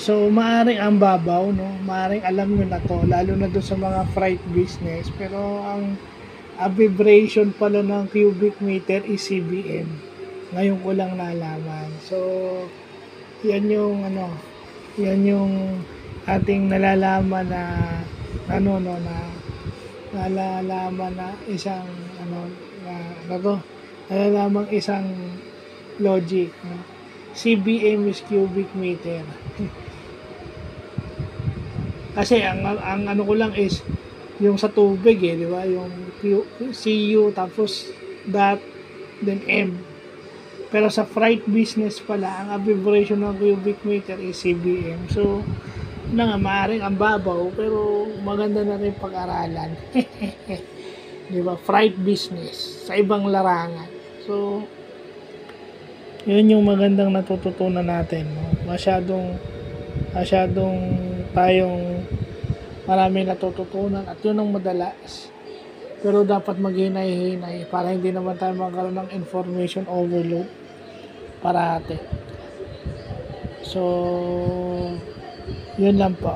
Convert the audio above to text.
So maaring ang babaw, no? Maaring alam nyo na 'to, lalo na dun sa mga freight business. Pero ang abbreviation pala ng cubic meter is CBM. Ngayon ko lang nalaman. So, yan yung ano, yan yung ating nalalaman na ano no na nalalaman na isang ano na ano to, nalalaman isang logic, no? CBM is cubic meter. Kasi ang ano ko lang is yung sa tubig di ba? Yung CU tapos dot then M. Pero sa freight business pala, ang abbreviation ng cubic meter is CBM. So, na nga, maaaring ang babaw, pero maganda na rin pag-aralan. Di ba? Freight business sa ibang larangan. So, yun yung magandang natututunan natin. No? Masyadong tayong marami natututunan at yun ang madalas. Pero dapat maghinay-hinay para hindi naman tayo magkaroon ng information overload parate. So, yun lang po.